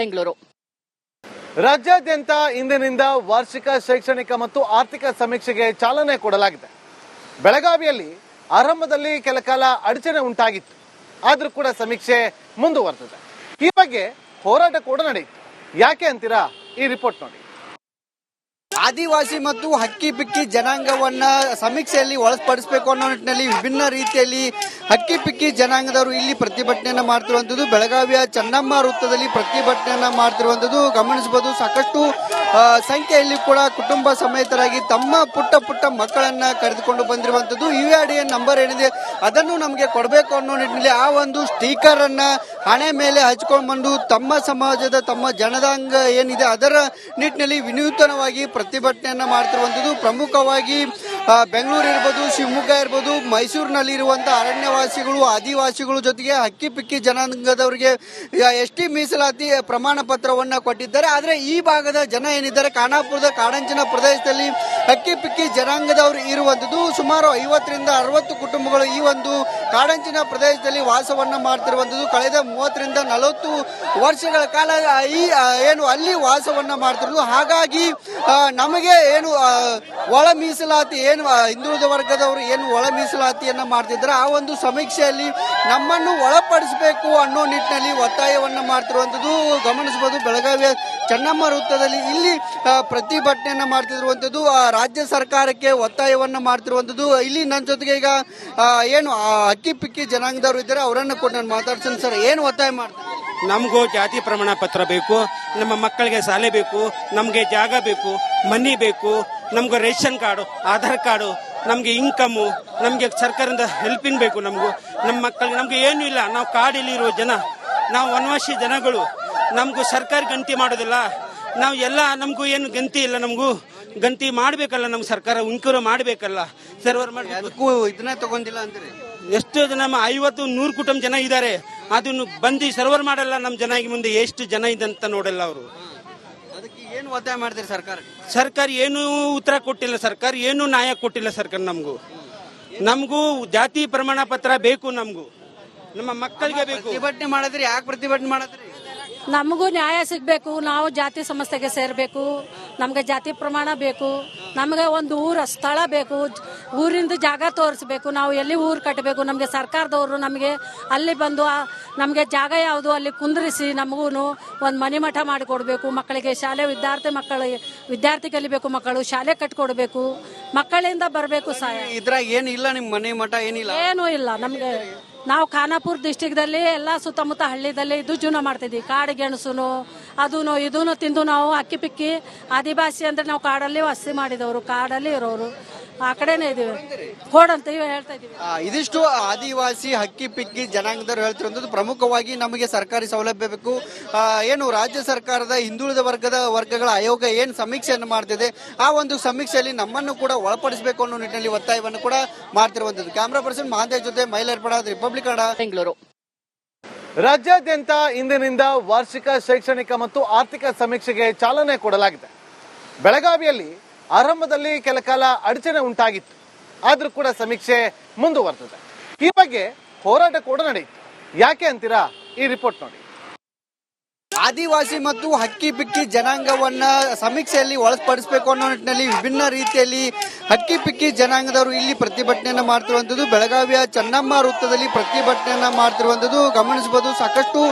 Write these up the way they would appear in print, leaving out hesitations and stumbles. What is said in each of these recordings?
ಬೆಂಗಳೂರು. ರಾಜ್ಯಾದ್ಯಂತ ಇಂದಿನಿಂದ ವಾರ್ಷಿಕ ಶೈಕ್ಷಣಿಕ ಮತ್ತು ಆರ್ಥಿಕ ಸಮೀಕ್ಷೆಗೆ ಚಾಲನೆ ಕೊಡಲಾಗಿದೆ. ಬೆಳಗಾವಿಯಲ್ಲಿ ಆರಂಭದಲ್ಲಿ ಕೆಲ ಕಾಲ ಅಡಚಣೆ ಉಂಟಾಗಿತ್ತು, ಆದ್ರೂ ಕೂಡ ಸಮೀಕ್ಷೆ ಮುಂದುವರೆದಿದೆ. ಈ ಬಗ್ಗೆ ಹೋರಾಟ ಕೂಡ ನಡೆಯಿತು. ಯಾಕೆ ಅಂತೀರಾ? ಈ ರಿಪೋರ್ಟ್ ನೋಡಿ. ಆದಿವಾಸಿ ಮತ್ತು ಹಕ್ಕಿ ಪಿಕ್ಕಿ ಜನಾಂಗವನ್ನ ಸಮೀಕ್ಷೆಯಲ್ಲಿ ಒಳಪಡಿಸಬೇಕು ಅನ್ನೋ ನಿಟ್ಟಿನಲ್ಲಿ ವಿಭಿನ್ನ ರೀತಿಯಲ್ಲಿ ಹಕ್ಕಿ ಪಿಕ್ಕಿ ಜನಾಂಗದವರು ಇಲ್ಲಿ ಪ್ರತಿಭಟನೆಯನ್ನ ಮಾಡ್ತಿರುವಂತದ್ದು. ಬೆಳಗಾವಿಯ ಚೆನ್ನಮ್ಮ ವೃತ್ತದಲ್ಲಿ ಪ್ರತಿಭಟನೆಯನ್ನ ಮಾಡ್ತಿರುವಂತದ್ದು ಗಮನಿಸಬಹುದು. ಸಾಕಷ್ಟು ಸಂಖ್ಯೆಯಲ್ಲಿ ಕೂಡ ಕುಟುಂಬ ಸಮೇತರಾಗಿ ತಮ್ಮ ಪುಟ್ಟ ಮಕ್ಕಳನ್ನ ಕರೆದುಕೊಂಡು ಬಂದಿರುವಂತದ್ದು. UIDN ನಂಬರ್ ಏನಿದೆ ಅದನ್ನು ನಮಗೆ ಕೊಡಬೇಕು ಅನ್ನೋ ನಿಟ್ಟಿನಲ್ಲಿ ಆ ಒಂದು ಸ್ಟಿಕರ್ ಅನ್ನ ಹಣೆ ಮೇಲೆ ಹಚ್ಕೊಂಡು ಬಂದು ತಮ್ಮ ಸಮಾಜದ ತಮ್ಮ ಜನದಾಂಗ ಏನಿದೆ ಅದರ ನಿಟ್ಟಿನಲ್ಲಿ ವಿನೂತನವಾಗಿ ಪ್ರತಿಭಟನೆಯನ್ನ ಮಾಡ್ತಿರುವಂತದ್ದು. ಪ್ರಮುಖವಾಗಿ ಬೆಂಗಳೂರು ಇರ್ಬೋದು, ಶಿವಮೊಗ್ಗ ಇರ್ಬೋದು, ಮೈಸೂರಿನಲ್ಲಿ ಇರುವಂತಹ ಅರಣ್ಯವಾಸಿಗಳು, ಆದಿವಾಸಿಗಳು ಜೊತೆಗೆ ಹಕ್ಕಿ ಪಿಕ್ಕಿ ಜನಾಂಗದವರಿಗೆ ST ಮೀಸಲಾತಿ ಪ್ರಮಾಣ ಪತ್ರವನ್ನ ಕೊಟ್ಟಿದ್ದಾರೆ. ಆದ್ರೆ ಈ ಭಾಗದ ಜನ ಏನಿದ್ದಾರೆ ಖಾನಾಪುರದ ಕಾಡಂಚಿನ ಪ್ರದೇಶದಲ್ಲಿ ಹಕ್ಕಿ ಪಿಕ್ಕಿ ಜನಾಂಗದವರು ಇರುವಂತದ್ದು. ಸುಮಾರು 50 ರಿಂದ 60 ಕುಟುಂಬಗಳು ಈ ಒಂದು ಕಾಡಂಚಿನ ಪ್ರದೇಶದಲ್ಲಿ ವಾಸವನ್ನ ಮಾಡ್ತಿರುವಂತದ್ದು. ಕಳೆದ 30 ರಿಂದ 40 ವರ್ಷಗಳ ಕಾಲ ಏನು ಅಲ್ಲಿ ವಾಸವನ್ನ ಮಾಡ್ತಿರೋದು. ಹಾಗಾಗಿ ನಮಗೆ ಏನು ಒಳ ಮೀಸಲಾತಿ ಏನು ಹಿಂದುಳಿದ ವರ್ಗದವರು ಏನು ಒಳ ಮೀಸಲಾತಿಯನ್ನ ಮಾಡ್ತಿದ್ದಾರೆ ಆ ಒಂದು ಸಮೀಕ್ಷೆಯಲ್ಲಿ ನಮ್ಮನ್ನು ಒಳಪಡಿಸಬೇಕು ಅನ್ನೋ ನಿಟ್ಟಿನಲ್ಲಿ ಒತ್ತಾಯವನ್ನ ಮಾಡ್ತಿರುವಂತದ್ದು ಗಮನಿಸಬಹುದು. ಬೆಳಗಾವಿಯ ಚೆನ್ನಮ್ಮ ವೃತ್ತದಲ್ಲಿ ಇಲ್ಲಿ ಪ್ರತಿಭಟನೆಯನ್ನ ಮಾಡ್ತಿರುವಂತದ್ದು ರಾಜ್ಯ ಸರ್ಕಾರಕ್ಕೆ ಒತ್ತಾಯವನ್ನ ಮಾಡ್ತಿರುವಂತದ್ದು. ಇಲ್ಲಿ ನನ್ನ ಜೊತೆಗೆ ಈಗ ಏನು ಹಕ್ಕಿ ಪಿಕ್ಕಿ ಜನಾಂಗದವರು ಇದ್ದಾರೆ, ಅವರನ್ನ ಕೂಡ ನಾನು ಮಾತಾಡ್ತೀನಿ. ಸರ್, ಏನು ಒತ್ತಾಯ ಮಾಡ್ತಾರೆ? ನಮಗೂ ಜಾತಿ ಪ್ರಮಾಣ ಪತ್ರ ಬೇಕು, ನಮ್ಮ ಮಕ್ಕಳಿಗೆ ಶಾಲೆ ಬೇಕು, ನಮಗೆ ಜಾಗ ಬೇಕು, ಮನಿ ಬೇಕು, ನಮ್ಗೆ ರೇಷನ್ ಕಾರ್ಡು, ಆಧಾರ್ ಕಾರ್ಡು, ನಮಗೆ ಇನ್ಕಮ್ಮು, ನಮಗೆ ಸರ್ಕಾರದಿಂದ ಹೆಲ್ಪಿಂಗ್ ಬೇಕು. ನಮ್ಮ ಮಕ್ಕಳಿಗೆ ನಮ್ಗೆ ಏನೂ ಇಲ್ಲ. ನಾವು ಕಾಡಲ್ಲಿ ಇರೋ ಜನ, ನಾವು ವನವಾಸಿ ಜನಗಳು. ನಮಗೂ ಸರ್ಕಾರ ಗಂತಿ ಮಾಡೋದಿಲ್ಲ. ನಾವು ಎಲ್ಲ ನಮಗೂ ಏನು ಗಂತಿ ಇಲ್ಲ. ನಮಗೂ ಗಂತಿ ಮಾಡಬೇಕಲ್ಲ, ನಮ್ಮ ಸರ್ಕಾರ ಉಂಕೂರು ಮಾಡಬೇಕಲ್ಲ, ಸರ್ವರ್ ಮಾಡಬೇಕು. ಇದನ್ನ ತಗೊಂಡಿಲ್ಲ ಅಂದ್ರೆ ಎಷ್ಟು ಜನ 50-100 ಕುಟುಂಬ ಜನ ಇದ್ದಾರೆ. ಅದನ್ನು ಬಂದು ಸರ್ವರ್ ಮಾಡಲ್ಲ. ನಮ್ಮ ಜನ ಮುಂದೆ ಎಷ್ಟು ಜನ ಇದೆ ಅಂತ ನೋಡಲ್ಲ ಅವರು. ಅದಕ್ಕೆ ಏನು ಒತ್ತಾಯ ಮಾಡ್ತಾರೆ? ಸರ್ಕಾರ ಏನು ಉತ್ತರ ಕೊಟ್ಟಿಲ್ಲ. ಸರ್ಕಾರ ಏನು ನ್ಯಾಯ ಕೊಟ್ಟಿಲ್ಲ. ಸರ್ಕಾರ ನಮಗೂ ಜಾತಿ ಪ್ರಮಾಣ ಪತ್ರ ಬೇಕು. ನಮ್ಮ ಮಕ್ಕಳಿಗೆ ಬೇಕು. ಪ್ರತಿಭಟನೆ ಮಾಡಿದ್ರಿ? ಯಾಕೆ ಪ್ರತಿಭಟನೆ ಮಾಡಿದ್ರಿ? ನಮಗೂ ನ್ಯಾಯ ಸಿಗಬೇಕು. ನಾವು ಜಾತಿ ಸಂಸ್ಥೆಗೆ ಸೇರಬೇಕು. ನಮಗೆ ಜಾತಿ ಪ್ರಮಾಣ ಬೇಕು. ನಮಗೆ ಒಂದು ಸ್ಥಳ ಬೇಕು. ಊರಿಂದ ಜಾಗ ತೋರಿಸ್ಬೇಕು. ನಾವು ಎಲ್ಲಿ ಊರು ಕಟ್ಟಬೇಕು. ನಮಗೆ ಸರ್ಕಾರದವರು ನಮಗೆ ಅಲ್ಲಿ ಬಂದು ನಮಗೆ ಜಾಗ ಯಾವುದು ಅಲ್ಲಿ ಕುಂದ್ರಿಸಿ ನಮಗೂ ಒಂದು ಮನೆ ಮಠ ಮಾಡಿಕೊಡ್ಬೇಕು. ಮಕ್ಕಳಿಗೆ ಶಾಲೆ ವಿದ್ಯಾರ್ಥಿ ಕಲಿಬೇಕು. ಮಕ್ಕಳು ಶಾಲೆ ಕಟ್ಕೊಡ್ಬೇಕು. ಮಕ್ಕಳಿಂದ ಬರಬೇಕು. ಇದ್ರಾಗ ಏನಿಲ್ಲ, ನಿಮ್ಮ ಮನೆ ಮಠ ಏನಿಲ್ಲ, ಏನೂ ಇಲ್ಲ. ನಮಗೆ ನಾವು ಖಾನಾಪುರ ಡಿಸ್ಟಿಕ್ದಲ್ಲಿ ಎಲ್ಲ ಸುತ್ತಮುತ್ತ ಹಳ್ಳಿದಲ್ಲಿ ಇದು ಜೀವನ ಮಾಡ್ತಿದ್ವಿ. ಕಾಡು ಗೆಣಸುನು ಅದೂನು ಇದೂನು ತಿಂದು ನಾವು ಅಕ್ಕಿ ಪಿಕ್ಕಿ ಆದಿವಾಸಿ ಅಂದ್ರೆ ನಾವು ಕಾಡಲ್ಲಿ ವಾಸಿ ಮಾಡಿದವರು, ಕಾಡಲ್ಲಿ ಇರೋರು, ಆ ಕಡೆನೇ ಇದೀವಿ. ಹೋಡಂತ ಹೇಳ್ತಾ ಇದೀವಿ. ಇದಿಷ್ಟು ಆದಿವಾಸಿ ಹಕ್ಕಿ ಪಿಕ್ಕಿ ಜನಾಂಗದವರು ಹೇಳ್ತಿರೋದು. ಪ್ರಮುಖವಾಗಿ ನಮಗೆ ಸರ್ಕಾರಿ ಸೌಲಭ್ಯ ಬೇಕು. ಏನು ರಾಜ್ಯ ಸರ್ಕಾರದ ಹಿಂದುಳಿದ ವರ್ಗಗಳ ಆಯೋಗ ಏನು ಸಮೀಕ್ಷೆಯನ್ನು ಮಾಡ್ತಿದೆ ಆ ಒಂದು ಸಮೀಕ್ಷೆಯಲ್ಲಿ ನಮ್ಮನ್ನು ಕೂಡ ಒಳಪಡಿಸಬೇಕು ಅನ್ನೋ ನಿಟ್ಟಿನಲ್ಲಿ ಒತ್ತಾಯವನ್ನು ಕೂಡ ಮಾಡ್ತಿರುವಂತದ್ದು. ಕ್ಯಾಮರಾ ಪರ್ಸನ್ ಮಹಾಂತೇಶ್ ಜೊತೆ ಮೈಲಾರ್ಪಡ, ರಿಪಬ್ಲಿಕ್ ಕನ್ನಡ, ಬೆಂಗಳೂರು. ರಾಜ್ಯಾದ್ಯಂತ ಇಂದಿನಿಂದ ವಾರ್ಷಿಕ ಶೈಕ್ಷಣಿಕ ಮತ್ತು ಆರ್ಥಿಕ ಸಮೀಕ್ಷೆಗೆ ಚಾಲನೆ ಕೊಡಲಾಗಿದೆ. ಬೆಳಗಾವಿಯಲ್ಲಿ ಆರಂಭದಲ್ಲಿ ಕೆಲ ಕಾಲ ಅಡಚಣೆ ಉಂಟಾಗಿತ್ತು, ಆದ್ರೂ ಕೂಡ ಸಮೀಕ್ಷೆ ಮುಂದುವರೆದಿದೆ. ಈ ಬಗ್ಗೆ ಹೋರಾಟ ಕೂಡ ನಡೆಯಿತು. ಯಾಕೆ ಅಂತೀರಾ? ಈ ರಿಪೋರ್ಟ್ ನೋಡಿ. ಆದಿವಾಸಿ ಮತ್ತು ಹಕ್ಕಿ ಪಿಕ್ಕಿ ಜನಾಂಗವನ್ನ ಸಮೀಕ್ಷೆಯಲ್ಲಿ ಒಳಪಡಿಸಬೇಕು ಅನ್ನೋ ನಿಟ್ಟಿನಲ್ಲಿ ವಿಭಿನ್ನ ರೀತಿಯಲ್ಲಿ ಹಕ್ಕಿ ಪಿಕ್ಕಿ ಜನಾಂಗದವರು ಇಲ್ಲಿ ಪ್ರತಿಭಟನೆಯನ್ನ ಮಾಡ್ತಿರುವಂತದ್ದು. ಬೆಳಗಾವಿಯ ಚೆನ್ನಮ್ಮ ವೃತ್ತದಲ್ಲಿ ಪ್ರತಿಭಟನೆಯನ್ನ ಮಾಡ್ತಿರುವಂತದ್ದು ಗಮನಿಸಬಹುದು. ಸಾಕಷ್ಟು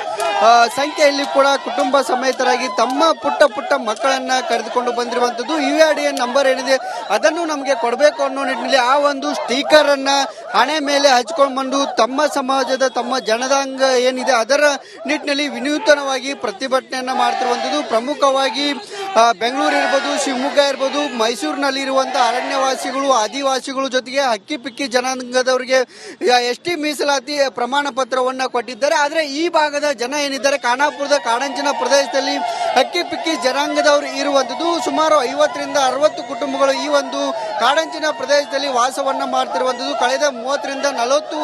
ಸಂಖ್ಯೆಯಲ್ಲಿ ಕೂಡ ಕುಟುಂಬ ಸಮೇತರಾಗಿ ತಮ್ಮ ಪುಟ್ಟ ಮಕ್ಕಳನ್ನ ಕರೆದುಕೊಂಡು ಬಂದಿರುವಂತದ್ದು. UIDN ನಂಬರ್ ಏನಿದೆ ಅದನ್ನು ನಮಗೆ ಕೊಡಬೇಕು ಅನ್ನೋ ನಿಟ್ಟಿನಲ್ಲಿ ಆ ಒಂದು ಸ್ಟಿಕರ್ ಅನ್ನ ಹಣೆ ಮೇಲೆ ಹಚ್ಕೊಂಡು ಬಂದು ತಮ್ಮ ಸಮಾಜದ ತಮ್ಮ ಜನದಾಂಗ ಏನಿದೆ ಅದರ ನಿಟ್ಟಿನಲ್ಲಿ ವಿನೂತನವಾಗಿ ಪ್ರತಿಭಟನೆಯನ್ನ ಮಾಡ್ತಿರುವಂತದ್ದು. ಪ್ರಮುಖವಾಗಿ ಬೆಂಗಳೂರು ಇರ್ಬೋದು, ಶಿವಮೊಗ್ಗ ಇರ್ಬೋದು, ಮೈಸೂರಿನಲ್ಲಿ ಇರುವಂತಹ ಅರಣ್ಯವಾಸಿಗಳು, ಆದಿವಾಸಿಗಳು ಜೊತೆಗೆ ಹಕ್ಕಿ ಪಿಕ್ಕಿ ಜನಾಂಗದವರಿಗೆ ST ಮೀಸಲಾತಿ ಪ್ರಮಾಣ ಪತ್ರವನ್ನ ಕೊಟ್ಟಿದ್ದಾರೆ. ಆದ್ರೆ ಈ ಭಾಗದ ಜನ ಏನಿದ್ದಾರೆ ಖಾನಾಪುರದ ಕಾಡಂಚಿನ ಪ್ರದೇಶದಲ್ಲಿ ಹಕ್ಕಿ ಪಿಕ್ಕಿ ಜನಾಂಗದವರು ಇರುವಂತದ್ದು. ಸುಮಾರು 50 ರಿಂದ 60 ಕುಟುಂಬಗಳು ಈ ಒಂದು ಕಾಡಂಚಿನ ಪ್ರದೇಶದಲ್ಲಿ ವಾಸವನ್ನ ಮಾಡ್ತಿರುವಂತದ್ದು. ಕಳೆದ 30 ರಿಂದ 40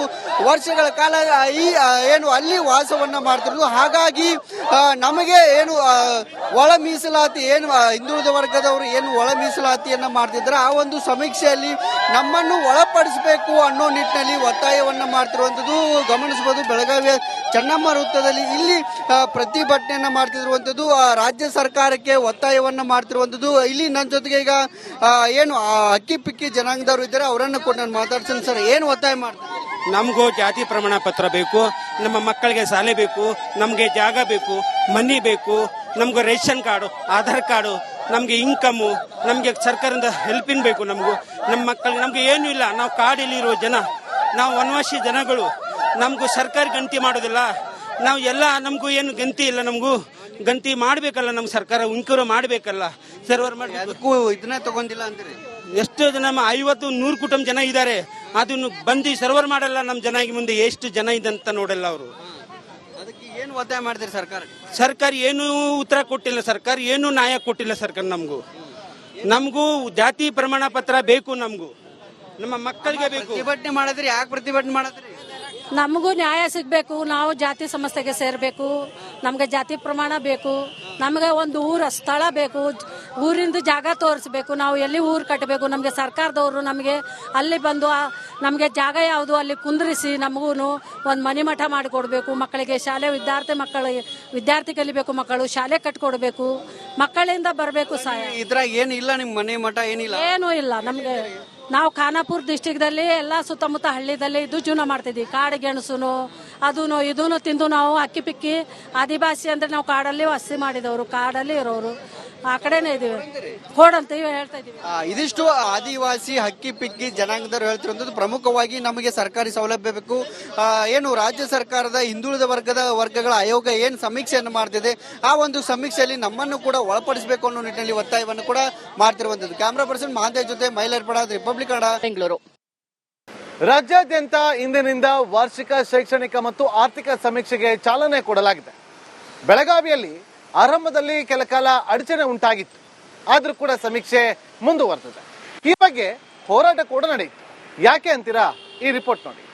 ವರ್ಷಗಳ ಕಾಲ ಏನು ಅಲ್ಲಿ ವಾಸವನ್ನ ಮಾಡ್ತಿರೋದು. ಹಾಗಾಗಿ ನಮಗೆ ಏನು ಒಳ ಮೀಸಲಾತಿ ಏನು ಹಿಂದುಳಿದ ವರ್ಗದವರು ಏನು ಒಳ ಮೀಸಲಾತಿಯನ್ನ ಮಾಡ್ತಿದ್ದಾರೆ ಆ ಒಂದು ಸಮೀಕ್ಷೆಯಲ್ಲಿ ನಮ್ಮನ್ನು ಒಳಪಡಿಸಬೇಕು ಅನ್ನೋ ನಿಟ್ಟಿನಲ್ಲಿ ಒತ್ತಾಯವನ್ನ ಮಾಡ್ತಿರುವಂತದ್ದು ಗಮನಿಸಬಹುದು. ಬೆಳಗಾವಿಯ ಚೆನ್ನಮ್ಮ ವೃತ್ತದಲ್ಲಿ ಇಲ್ಲಿ ಪ್ರತಿಭಟನೆಯನ್ನ ಮಾಡ್ತಿರುವಂತದ್ದು ರಾಜ್ಯ ಸರ್ಕಾರಕ್ಕೆ ಒತ್ತಾಯವನ್ನ ಮಾಡ್ತಿರುವಂತದ್ದು. ಇಲ್ಲಿ ನನ್ನ ಜೊತೆಗೆ ಈಗ ಏನು ಅಕ್ಕಿ ಪಿಕ್ಕಿ ಜನಾಂಗದವರು ಇದ್ದಾರೆ, ಅವರನ್ನ ಕೂಡ ನಾನು ಮಾತಾಡ್ತೀನಿ. ಸರ್, ಏನು ಒತ್ತಾಯ ಮಾಡ್ತಾರೆ? ನಮಗೂ ಜಾತಿ ಪ್ರಮಾಣ ಪತ್ರ ಬೇಕು, ನಮ್ಮ ಮಕ್ಕಳಿಗೆ ಶಾಲೆ ಬೇಕು, ನಮಗೆ ಜಾಗ ಬೇಕು, ಮನಿ ಬೇಕು, ನಮ್ಗೆ ರೇಷನ್ ಕಾರ್ಡು, ಆಧಾರ್ ಕಾರ್ಡು, ನಮಗೆ ಇನ್ಕಮು, ನಮಗೆ ಸರ್ಕಾರದಿಂದ ಹೆಲ್ಪಿಂಗ್ ಬೇಕು. ನಮ್ಮ ಮಕ್ಕಳಿಗೆ ನಮ್ಗೆ ಏನೂ ಇಲ್ಲ. ನಾವು ಕಾಡಲ್ಲಿರೋ ಜನ, ನಾವು ವನವಾಸಿ ಜನಗಳು. ನಮಗೂ ಸರ್ಕಾರ ಗಂತಿ ಮಾಡೋದಿಲ್ಲ. ನಾವು ಎಲ್ಲ ನಮಗೂ ಏನು ಗಂತಿ ಇಲ್ಲ. ನಮಗೂ ಗಂತಿ ಮಾಡಬೇಕಲ್ಲ, ನಮ್ಮ ಸರ್ಕಾರ ಉಂಕೂರು ಮಾಡಬೇಕಲ್ಲ, ಸರ್ವರ್ ಮಾಡಿ. ಅದಕ್ಕೂ ಇದನ್ನ ತಗೊಂಡಿಲ್ಲ ಅಂತೀರಿ? ಎಷ್ಟು ಜನ 50-100 ಕುಟುಂಬ ಜನ ಇದ್ದಾರೆ, ಅದನ್ನು ಬಂದು ಸರ್ವರ್ ಮಾಡಲ್ಲ. ನಮ್ಮ ಜನ ಮುಂದೆ ಎಷ್ಟು ಜನ ಇದಂತ ನೋಡಲ್ಲ ಅವರು. ಅದಕ್ಕೆ ಏನು ಒತ್ತಾಯ ಮಾಡ್ತೀರಿ ಸರ್ಕಾರ? ಸರ್ಕಾರ ಏನು ಉತ್ತರ ಕೊಟ್ಟಿಲ್ಲ, ಸರ್ಕಾರ ಏನು ನ್ಯಾಯ ಕೊಟ್ಟಿಲ್ಲ. ಸರ್ಕಾರ ನಮಗೂ ಜಾತಿ ಪ್ರಮಾಣ ಪತ್ರ ಬೇಕು, ನಮಗೂ ನಮ್ಮ ಮಕ್ಕಳಿಗೆ ಬೇಕು. ಪ್ರತಿಭಟನೆ ಮಾಡಿದ್ರಿ, ಯಾಕೆ ಪ್ರತಿಭಟನೆ ಮಾಡಿದ್ರಿ? ನಮಗೂ ನ್ಯಾಯ ಸಿಗಬೇಕು. ನಾವು ಜಾತಿ ಸಂಸ್ಥೆಗೆ ಸೇರಬೇಕು. ನಮಗೆ ಜಾತಿ ಪ್ರಮಾಣ ಬೇಕು. ನಮಗೆ ಒಂದು ಊರ ಸ್ಥಳ ಬೇಕು, ಊರಿಂದ ಜಾಗ ತೋರಿಸ್ಬೇಕು. ನಾವು ಎಲ್ಲಿ ಊರು ಕಟ್ಟಬೇಕು, ನಮಗೆ ಸರ್ಕಾರದವರು ನಮಗೆ ಅಲ್ಲಿ ಬಂದು ನಮಗೆ ಜಾಗ ಯಾವುದು ಅಲ್ಲಿ ಕುಂದ್ರಿಸಿ ನಮಗೂ ಒಂದು ಮನೆ ಮಠ ಮಾಡಿಕೊಡ್ಬೇಕು. ಮಕ್ಕಳಿಗೆ ಶಾಲೆ ವಿದ್ಯಾರ್ಥಿ ಕಲಿಬೇಕು, ಮಕ್ಕಳು ಶಾಲೆ ಕಟ್ಕೊಡ್ಬೇಕು. ಮಕ್ಕಳಿಂದ ಬರಬೇಕು ಸಹಾಯ. ಇದ್ರಾಗ ಏನಿಲ್ಲ, ನಿಮ್ಮ ಮನೆ ಮಠ ಏನಿಲ್ಲ? ಏನೂ ಇಲ್ಲ ನಮಗೆ. ನಾವು ಖಾನಾಪುರ ಡಿಸ್ಟಿಕ್ದಲ್ಲಿ ಎಲ್ಲ ಸುತ್ತಮುತ್ತ ಹಳ್ಳಿದಲ್ಲಿ ಇದು ಜೀವನ ಮಾಡ್ತಿದ್ವಿ. ಕಾಡು ಗೆಣಸುನು ಅದೂನು ಇದೂನು ತಿಂದು ನಾವು ಅಕ್ಕಿ ಪಿಕ್ಕಿ ಆದಿವಾಸಿ ಅಂದ್ರೆ ನಾವು ಕಾಡಲ್ಲಿ ವಾಸಿ ಮಾಡಿದವರು, ಕಾಡಲ್ಲಿ ಇರೋರು, ಆ ಕಡೆನೇ ಇದೀವಿ. ಕೊಡಂತೀವಿ ಹೇಳ್ತಾ ಇದೀವಿ. ಇದಿಷ್ಟು ಆದಿವಾಸಿ ಹಕ್ಕಿ ಪಿಕ್ಕಿ ಜನಾಂಗದವರು ಹೇಳ್ತಿರುವಂತದ್ದು. ಪ್ರಮುಖವಾಗಿ ನಮಗೆ ಸರ್ಕಾರಿ ಸೌಲಭ್ಯ ಬೇಕು. ಏನು ರಾಜ್ಯ ಸರ್ಕಾರದ ಹಿಂದುಳಿದ ವರ್ಗಗಳ ಆಯೋಗ ಏನು ಸಮೀಕ್ಷೆಯನ್ನು ಮಾಡ್ತಿದೆ, ಆ ಒಂದು ಸಮೀಕ್ಷೆಯಲ್ಲಿ ನಮ್ಮನ್ನು ಕೂಡ ಒಳಪಡಿಸಬೇಕು ಅನ್ನೋ ನಿಟ್ಟಿನಲ್ಲಿ ಒತ್ತಾಯವನ್ನು ಕೂಡ ಮಾಡ್ತಿರುವಂತದ್ದು. ಕ್ಯಾಮ್ರಾ ಪರ್ಸನ್ ಮಹಾಂತೇಶ್ ಜೊತೆ ಮೈಲಾರಪಡ, ರಿಪಬ್ಲಿಕ್ ಕನ್ನಡ, ಬೆಂಗಳೂರು. ರಾಜ್ಯಾದ್ಯಂತ ಇಂದಿನಿಂದ ವಾರ್ಷಿಕ ಶೈಕ್ಷಣಿಕ ಮತ್ತು ಆರ್ಥಿಕ ಸಮೀಕ್ಷೆಗೆ ಚಾಲನೆ ಕೊಡಲಾಗಿದೆ. ಬೆಳಗಾವಿಯಲ್ಲಿ ಆರಂಭದಲ್ಲಿ ಕೆಲ ಕಾಲ ಅಡಚಣೆ ಉಂಟಾಗಿತ್ತು, ಆದ್ರೂ ಕೂಡ ಸಮೀಕ್ಷೆ ಮುಂದುವರೆದಿದೆ. ಈ ಬಗ್ಗೆ ಹೋರಾಟ ಕೂಡ ನಡೆಯಿತು. ಯಾಕೆ ಅಂತೀರಾ? ಈ ರಿಪೋರ್ಟ್ ನೋಡಿ.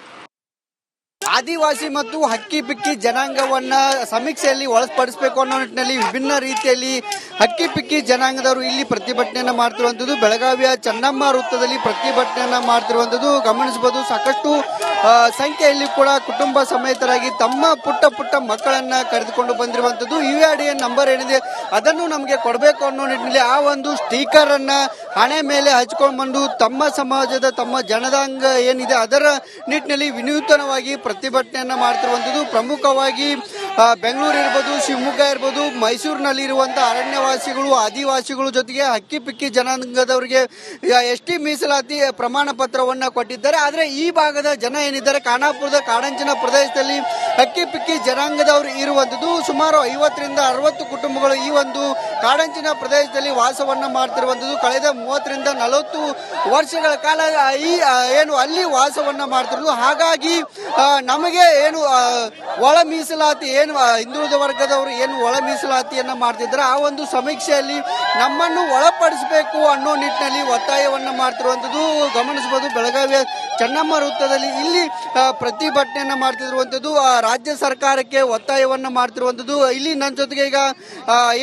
ಆದಿವಾಸಿ ಮತ್ತು ಹಕ್ಕಿ ಪಿಕ್ಕಿ ಜನಾಂಗವನ್ನ ಸಮೀಕ್ಷೆಯಲ್ಲಿ ಒಳಪಡಿಸಬೇಕು ಅನ್ನೋ ನಿಟ್ಟಿನಲ್ಲಿ ವಿಭಿನ್ನ ರೀತಿಯಲ್ಲಿ ಹಕ್ಕಿ ಪಿಕ್ಕಿ ಜನಾಂಗದವರು ಇಲ್ಲಿ ಪ್ರತಿಭಟನೆಯನ್ನ ಮಾಡ್ತಿರುವಂತದ್ದು. ಬೆಳಗಾವಿಯ ಚೆನ್ನಮ್ಮ ವೃತ್ತದಲ್ಲಿ ಪ್ರತಿಭಟನೆಯನ್ನ ಮಾಡ್ತಿರುವಂತದ್ದು ಗಮನಿಸಬಹುದು. ಸಾಕಷ್ಟು ಸಂಖ್ಯೆಯಲ್ಲಿ ಕೂಡ ಕುಟುಂಬ ಸಮೇತರಾಗಿ ತಮ್ಮ ಪುಟ್ಟ ಮಕ್ಕಳನ್ನ ಕರೆದುಕೊಂಡು ಬಂದಿರುವಂತದ್ದು. UIDN ನಂಬರ್ ಏನಿದೆ ಅದನ್ನು ನಮಗೆ ಕೊಡಬೇಕು ಅನ್ನೋ ನಿಟ್ಟಿನಲ್ಲಿ ಆ ಒಂದು ಸ್ಟಿಕರ್ ಅನ್ನ ಹಣೆ ಮೇಲೆ ಹಚ್ಕೊಂಡು ಬಂದು ತಮ್ಮ ಸಮಾಜದ ತಮ್ಮ ಜನದಾಂಗ ಏನಿದೆ ಅದರ ನಿಟ್ಟಿನಲ್ಲಿ ವಿನೂತನವಾಗಿ ಪ್ರತಿಭಟನೆಯನ್ನ ಮಾಡ್ತಿರುವಂತದ್ದು. ಪ್ರಮುಖವಾಗಿ ಬೆಂಗಳೂರು ಇರ್ಬೋದು, ಶಿವಮೊಗ್ಗ ಇರ್ಬೋದು, ಮೈಸೂರಿನಲ್ಲಿ ಇರುವಂತಹ ಅರಣ್ಯವಾಸಿಗಳು, ಆದಿವಾಸಿಗಳು ಜೊತೆಗೆ ಹಕ್ಕಿ ಪಿಕ್ಕಿ ಜನಾಂಗದವರಿಗೆ ST ಮೀಸಲಾತಿ ಪ್ರಮಾಣ ಪತ್ರವನ್ನ ಕೊಟ್ಟಿದ್ದಾರೆ. ಆದ್ರೆ ಈ ಭಾಗದ ಜನ ಏನಿದ್ದಾರೆ, ಖಾನಾಪುರದ ಕಾಡಂಚಿನ ಪ್ರದೇಶದಲ್ಲಿ ಹಕ್ಕಿ ಪಿಕ್ಕಿ ಜನಾಂಗದವರು ಇರುವಂತದ್ದು. ಸುಮಾರು 50ರಿಂದ 60 ಕುಟುಂಬಗಳು ಈ ಒಂದು ಕಾಡಂಚಿನ ಪ್ರದೇಶದಲ್ಲಿ ವಾಸವನ್ನ ಮಾಡ್ತಿರುವಂತದ್ದು. ಕಳೆದ 30ರಿಂದ 40 ವರ್ಷಗಳ ಕಾಲ ಏನು ಅಲ್ಲಿ ವಾಸವನ್ನ ಮಾಡ್ತಿರೋದು. ಹಾಗಾಗಿ ನಮಗೆ ಏನು ಒಳ ಮೀಸಲಾತಿ, ಏನು ಹಿಂದುಳಿದ ವರ್ಗದವರು ಏನು ಒಳ ಮೀಸಲಾತಿಯನ್ನ ಮಾಡ್ತಿದ್ದಾರೆ, ಆ ಒಂದು ಸಮೀಕ್ಷೆಯಲ್ಲಿ ನಮ್ಮನ್ನು ಒಳಪಡಿಸಬೇಕು ಅನ್ನೋ ನಿಟ್ಟಿನಲ್ಲಿ ಒತ್ತಾಯವನ್ನ ಮಾಡ್ತಿರುವಂತದ್ದು ಗಮನಿಸಬಹುದು. ಬೆಳಗಾವಿಯ ಚೆನ್ನಮ್ಮ ವೃತ್ತದಲ್ಲಿ ಇಲ್ಲಿ ಪ್ರತಿಭಟನೆಯನ್ನ ಮಾಡ್ತಿರುವಂತದ್ದು ರಾಜ್ಯ ಸರ್ಕಾರಕ್ಕೆ ಒತ್ತಾಯವನ್ನ ಮಾಡ್ತಿರುವಂತದ್ದು. ಇಲ್ಲಿ ನನ್ನ ಜೊತೆಗೆ ಈಗ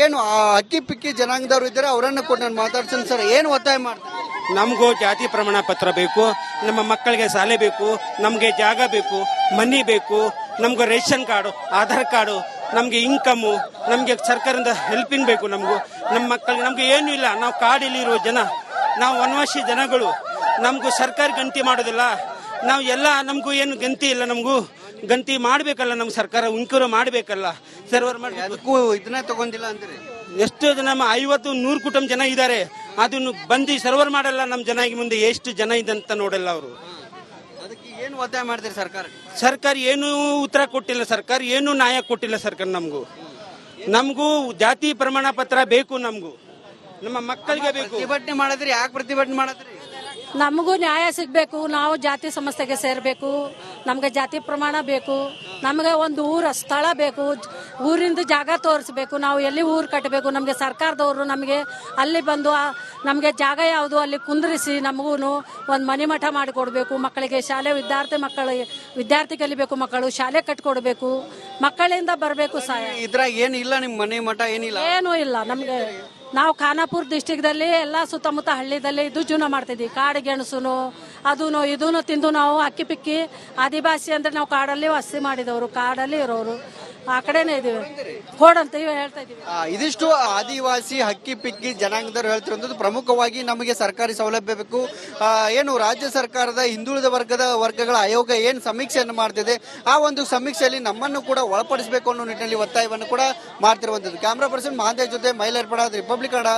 ಏನು ಅಕ್ಕಿ ಪಿಕ್ಕಿ ಜನಾಂಗದವರು ಇದ್ದಾರೆ, ಅವರನ್ನ ಕೂಡ ನಾನು ಮಾತಾಡ್ತೀನಿ. ಸರ್, ಏನು ಒತ್ತಾಯ ಮಾಡ್ತಾರೆ? ನಮಗೂ ಜಾತಿ ಪ್ರಮಾಣ ಪತ್ರ ಬೇಕು, ನಮ್ಮ ಮಕ್ಕಳಿಗೆ ಶಾಲೆ ಬೇಕು, ನಮಗೆ ಜಾಗ ಬೇಕು, ಮನಿ ಬೇಕು, ನಮ್ಗೆ ರೇಷನ್ ಕಾರ್ಡು, ಆಧಾರ್ ಕಾರ್ಡು, ನಮಗೆ ಇನ್ಕಮು, ನಮಗೆ ಸರ್ಕಾರದಿಂದ ಹೆಲ್ಪಿಂಗ್ ಬೇಕು. ನಮ್ಮ ಮಕ್ಕಳಿಗೆ ನಮ್ಗೆ ಏನೂ ಇಲ್ಲ. ನಾವು ಕಾಡಲ್ಲಿರೋ ಜನ, ನಾವು ವನವಾಸಿ ಜನಗಳು. ನಮಗೂ ಸರ್ಕಾರ ಗಂತಿ ಮಾಡೋದಿಲ್ಲ. ನಾವು ಎಲ್ಲ ನಮಗೂ ಏನು ಗಂತಿ ಇಲ್ಲ. ನಮಗೂ ಗಂತಿ ಮಾಡಬೇಕಲ್ಲ, ನಮ್ಮ ಸರ್ಕಾರ ಉಂಕೂರು ಮಾಡಬೇಕಲ್ಲ, ಸರ್ವರ್ ಮಾಡಿ. ಅದಕ್ಕೂ ಇದನ್ನ ತಗೊಂಡಿಲ್ಲ ಅಂತೀರಿ? ಎಷ್ಟು ಜನ 50-100 ಕುಟುಂಬ ಜನ ಇದ್ದಾರೆ, ಅದನ್ನು ಬಂದು ಸರ್ವರ್ ಮಾಡಲ್ಲ. ನಮ್ಮ ಜನ ಮುಂದೆ ಎಷ್ಟು ಜನ ಇದಂತ ನೋಡಲ್ಲ ಅವರು. ಅದಕ್ಕೆ ಏನು ಒತ್ತಾಯ ಮಾಡ್ತೀರಿ ಸರ್ಕಾರ? ಸರ್ಕಾರ ಏನು ಉತ್ತರ ಕೊಟ್ಟಿಲ್ಲ, ಸರ್ಕಾರ ಏನು ನ್ಯಾಯ ಕೊಟ್ಟಿಲ್ಲ. ಸರ್ಕಾರ ನಮಗೂ ಜಾತಿ ಪ್ರಮಾಣ ಪತ್ರ ಬೇಕು, ನಮ್ಮ ಮಕ್ಕಳಿಗೆ ಬೇಕು. ಪ್ರತಿಭಟನೆ ಮಾಡಿದ್ರಿ, ಯಾಕೆ ಪ್ರತಿಭಟನೆ ಮಾಡಿದ್ರಿ? ನಮಗೂ ನ್ಯಾಯ ಸಿಗಬೇಕು. ನಾವು ಜಾತಿ ಸಂಸ್ಥೆಗೆ ಸೇರಬೇಕು. ನಮಗೆ ಜಾತಿ ಪ್ರಮಾಣ ಬೇಕು. ನಮಗೆ ಒಂದು ಊರ ಸ್ಥಳ ಬೇಕು, ಊರಿಂದ ಜಾಗ ತೋರಿಸ್ಬೇಕು. ನಾವು ಎಲ್ಲಿ ಊರು ಕಟ್ಟಬೇಕು, ನಮಗೆ ಸರ್ಕಾರದವರು ನಮಗೆ ಅಲ್ಲಿ ಬಂದು ನಮಗೆ ಜಾಗ ಯಾವುದು ಅಲ್ಲಿ ಕುಂದ್ರಿಸಿ ನಮಗೂ ಒಂದು ಮನೆ ಮಠ ಮಾಡಿಕೊಡ್ಬೇಕು. ಮಕ್ಕಳಿಗೆ ಶಾಲೆ ವಿದ್ಯಾರ್ಥಿ ಕಲಿಬೇಕು, ಮಕ್ಕಳು ಶಾಲೆ ಕಟ್ಕೊಡ್ಬೇಕು. ಮಕ್ಕಳಿಂದ ಬರಬೇಕು ಸಹಾಯ. ಇದ್ರಾಗ ಏನಿಲ್ಲ, ನಿಮ್ಮ ಮನೆ ಮಠ ಏನಿಲ್ಲ? ಏನೂ ಇಲ್ಲ ನಮಗೆ. ನಾವು ಖಾನಾಪುರ ಡಿಸ್ಟಿಕ್ದಲ್ಲಿ ಎಲ್ಲ ಸುತ್ತಮುತ್ತ ಹಳ್ಳಿದಲ್ಲಿ ಇದು ಜೀವನ ಮಾಡ್ತಿದ್ವಿ. ಕಾಡು ಗೆಣಸುನು ಅದೂನು ಇದೂನು ತಿಂದು ನಾವು ಅಕ್ಕಿ ಪಿಕ್ಕಿ ಆದಿವಾಸಿ ಅಂದ್ರೆ ನಾವು ಕಾಡಲ್ಲಿ ವಾಸಿ ಮಾಡಿದವರು, ಕಾಡಲ್ಲಿ ಇರೋರು, ಆ ಕಡೆನೇ ಇದೀವಿ. ಕೊಡಂತೀವಿ ಹೇಳ್ತಾ ಇದೀವಿ. ಇದಿಷ್ಟು ಆದಿವಾಸಿ ಹಕ್ಕಿ ಪಿಕ್ಕಿ ಜನಾಂಗದವರು ಹೇಳ್ತಿರೋದು. ಪ್ರಮುಖವಾಗಿ ನಮಗೆ ಸರ್ಕಾರಿ ಸೌಲಭ್ಯ ಬೇಕು. ಏನು ರಾಜ್ಯ ಸರ್ಕಾರದ ಹಿಂದುಳಿದ ವರ್ಗಗಳ ಆಯೋಗ ಏನು ಸಮೀಕ್ಷೆಯನ್ನು ಮಾಡ್ತಿದೆ, ಆ ಒಂದು ಸಮೀಕ್ಷೆಯಲ್ಲಿ ನಮ್ಮನ್ನು ಕೂಡ ಒಳಪಡಿಸಬೇಕು ಅನ್ನೋ ನಿಟ್ಟಿನಲ್ಲಿ ಒತ್ತಾಯವನ್ನು ಕೂಡ ಮಾಡ್ತಿರುವಂತದ್ದು. ಕ್ಯಾಮ್ರಾ ಪರ್ಸನ್ ಮಹಾಂತೇಶ್ ಜೊತೆ ಮೈಲಾರಪಡ, ರಿಪಬ್ಲಿಕ್ ಕನ್ನಡ.